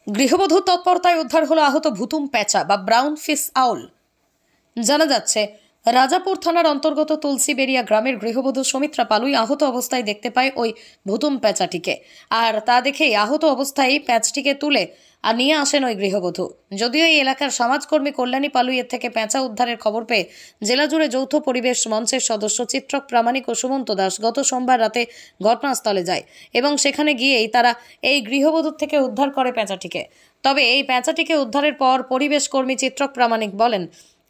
গৃহবধূর তৎপরতায় উদ্ধার হলো আহত ভুতুম প্যাঁচা বা ব্রাউন ফিশ আউল। জানা যাচ্ছে, রাজাপুর থানার অন্তর্গত তুলসীবেড়িয়া গ্রামের গৃহবধূ সৌমিত্রা পালুই আহত অবস্থায় দেখতে পায় ওই ভুতুম প্যাঁচাটিকে। আর তা দেখেই আহত অবস্থায় প্যাঁচটিকে তুলে নিয়ে আসেন ওই গৃহবধূ। যদিও এই এলাকার সমাজকর্মী কল্যাণী পালুই এর থেকে প্যাঁচা উদ্ধারের খবর পেয়ে জেলা জুড়ে যৌথ পরিবেশ মঞ্চের সদস্য চিত্রক প্রামাণিক ও সুমন্ত দাস গত সোমবার রাতে ঘটনাস্থলে যায় এবং সেখানে গিয়েই তারা এই গৃহবধূর থেকে উদ্ধার করে প্যাঁচাটিকে। তবে এই প্যাঁচাটিকে উদ্ধারের পর পরিবেশ কর্মী চিত্রক প্রামাণিক বলেন,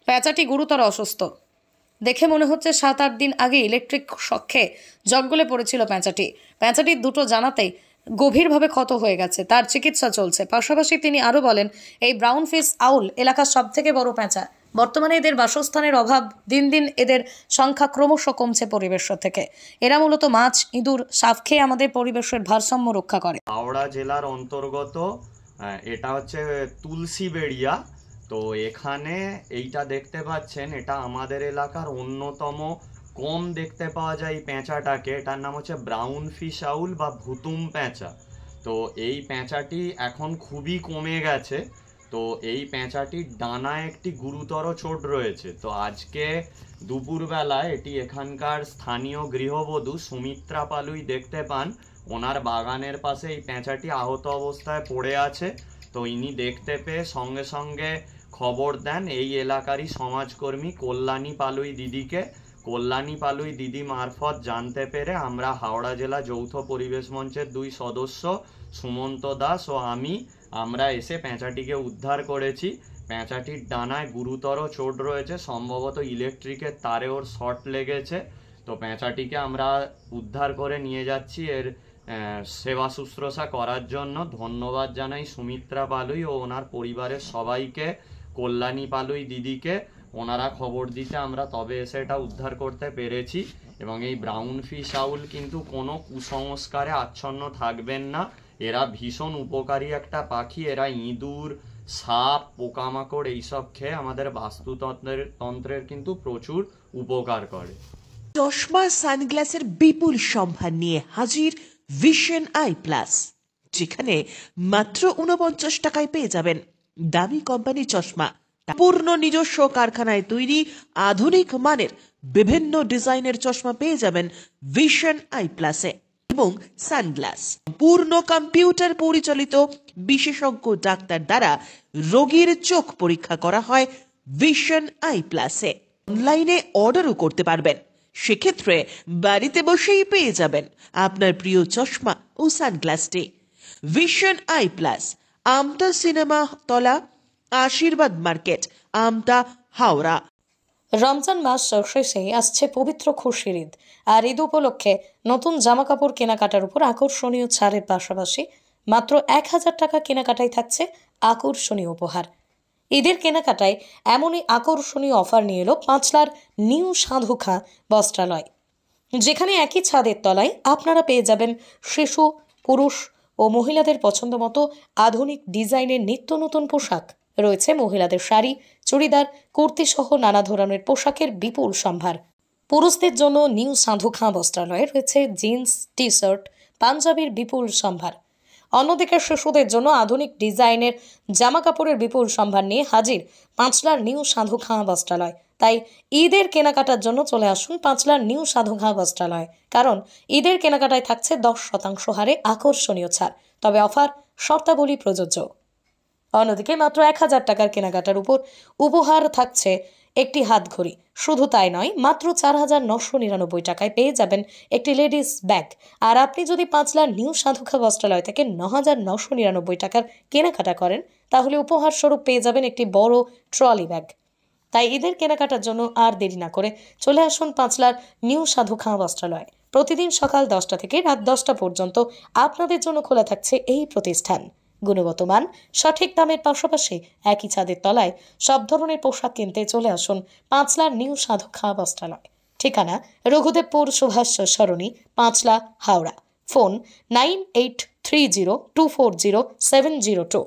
প্যাঁচাটি গুরুতর অসুস্থ। দেখে মনে হচ্ছে 7-8 দিন আগে ইলেকট্রিক শক খেয়ে জঙ্গলে পড়েছিল প্যাঁচাটির দুটো জানাতেই গভীরভাবে ক্ষত হয়ে গেছে, তার চিকিৎসা চলছে। পাশাপাশি তিনি আরও বলেন, এই ব্রাউন ফিশ আউল এলাকার সবথেকে বড় প্যাঁচা। বর্তমানে এদের বাসস্থানের অভাব, দিন দিন এদের সংখ্যা ক্রমশ কমছে পরিবেশ থেকে। এরা মূলত মাছ, ইঁদুর, সাপ খেয়ে আমাদের পরিবেশের ভারসাম্য রক্ষা করে। হাওড়া জেলার অন্তর্গত এটা হচ্ছে তুলসীবেড়িয়া। তো এখানে এইটা দেখতে পাচ্ছেন, এটা আমাদের এলাকার অন্যতম কম দেখতে পাওয়া যায় এই প্যাঁচাটাকে। এটার নাম হচ্ছে ব্রাউন ফিশ আউল বা ভুতুম প্যাঁচা। তো এই প্যাঁচাটি এখন খুবই কমে গেছে। তো এই প্যাঁচাটির ডানায় একটি গুরুতর চোট রয়েছে। তো আজকে দুপুরবেলায় এটি এখানকার স্থানীয় গৃহবধূ সৌমিত্রা পালুই দেখতে পান। ওনার বাগানের পাশে এই প্যাঁচাটি আহত অবস্থায় পড়ে আছে। তো ইনি দেখতে পেয়ে সঙ্গে সঙ্গে খবর দেন এই এলাকারই সমাজকর্মী কল্যাণী পালুই দিদিকে। কল্যাণী পালুই দিদি মারফত জানতে পেরে আমরা হাওড়া জেলা যৌথ পরিবেশ মঞ্চের 2 সদস্য সুমন্ত দাস ও আমরা এসে প্যাঁচাটিকে উদ্ধার করেছি। প্যাঁচাটির ডানায় গুরুতর চোট রয়েছে, সম্ভবত ইলেকট্রিকের তারে ওর শর্ট লেগেছে। তো প্যাঁচাটিকে আমরা উদ্ধার করে নিয়ে যাচ্ছি এর সেবা শুশ্রূষা করার জন্য। ধন্যবাদ জানাই সুমিত্রা পালুই ও ওনার পরিবারের সবাইকে, কল্যাণী পালুই দিদিকে। ওনারা খবর দিতে আমরা তবে এসে এটা উদ্ধার করতে পেরেছি। এবং এই ব্রাউন ফিশ আউল কিন্তু কোনো কুসংস্কারে আচ্ছন্ন থাকবেন না। এরা ভীষণ উপকারী একটা পাখি। এরা ইঁদুর, সাপ, পোকামাকড় এইসব খেয়ে আমাদের বাস্তুতন্ত্রের কিন্তু প্রচুর উপকার করে। চশমা সানগ্লাসের বিপুল সম্ভার নিয়ে হাজির ভিশন আই প্লাস, যেখানে মাত্র 49 টাকায় পেয়ে যাবেন দামি কোম্পানি চশমা। পূর্ণ নিজস্ব কারখানায় তৈরি আধুনিক মানের বিভিন্ন ডিজাইনের চশমা পেয়ে যাবেন ভিশন আই প্লাসে। এবং সানগ্লাস পূর্ণ কম্পিউটার পরিচালিত বিশেষজ্ঞ ডাক্তার দ্বারা রোগীর চোখ পরীক্ষা করা হয় ভিশন আই প্লাসে। অনলাইনে অর্ডারও করতে পারবেন, সেক্ষেত্রে বাড়িতে বসেই পেয়ে যাবেন আপনার প্রিয় চশমা ও সানগ্লাসটি। Vision eye plus, Amta cinema তলা, আশীর্বাদ মার্কেট, আমতা, হাওড়া। রমজান মাস শেষে আসছে পবিত্র খুশির ঈদ। আর ঈদ উপলক্ষে নতুন জামাকাপড় কেনাকাটার উপর আকর্ষণীয় ছাড়ের পাশাপাশি মাত্র 1000 টাকা কেনাকাটায় থাকছে আকর্ষণীয় উপহার। ঈদের কেনাকাটায় এমনই আকর্ষণীয় অফার নিয়ে এলো পাঁচলার নিউ সাধুখা বস্ত্রালয়, যেখানে একই ছাদের তলায় আপনারা পেয়ে যাবেন শিশু, পুরুষ ও মহিলাদের পছন্দ মতো আধুনিক ডিজাইনের নিত্য নতুন পোশাক। রয়েছে মহিলাদের শাড়ি, চুড়িদার, কুর্তি সহ নানা ধরনের পোশাকের বিপুল সম্ভার। পুরুষদের জন্য নিউ সাধুখা বস্ত্রালয়ে রয়েছে জিন্স, টি শার্ট, পাঞ্জাবির বিপুল সম্ভার। অন্যদিকে শিশুদের জন্য আধুনিক ডিজাইনের জামা কাপড়ের বিপুল সম্ভার নিয়ে হাজির পাঁচলার নিউ সাধুখা বস্ত্রালয়। তাই ঈদের কেনাকাটার জন্য চলে আসুন পাঁচলার নিউ সাধুখা বস্ত্রালয়, কারণ ঈদের কেনাকাটায় থাকছে 10% হারে আকর্ষণীয় ছাড়। তবে অফার শর্তাবলী প্রযোজ্য। অন্যদিকে মাত্র 1000 টাকার কেনাকাটার উপর উপহার থাকছে একটি হাত ঘড়ি। শুধু তাই নয়, মাত্র 4999 টাকায় পেয়ে যাবেন একটি লেডিস ব্যাগ। আর আপনি যদি পাঁচলার নিউ সাধুখা বস্ত্রালয় থেকে 9999 টাকার কেনাকাটা করেন, তাহলে উপহার স্বরূপ পেয়ে যাবেন একটি বড় ট্রলি ব্যাগ। তাই ঈদের কেনাকাটার জন্য আর দেরি না করে চলে আসুন পাঁচলার নিউ সাধুখা বস্ত্রালয়। প্রতিদিন সকাল 10টা থেকে রাত 10টা পর্যন্ত আপনাদের জন্য খোলা থাকছে এই প্রতিষ্ঠান। গুণগত মান, সঠিক দামের পাশাপাশি একই ছাদের তলায় সব ধরনের পোশাক কিনতে চলে আসুন পাঁচলার নিউ সাধুখা বস্ত্রালয়। ঠিকানা রঘুদেবপুর সুভাষ সরণি, পাঁচলা, হাওড়া। ফোন 9830240702।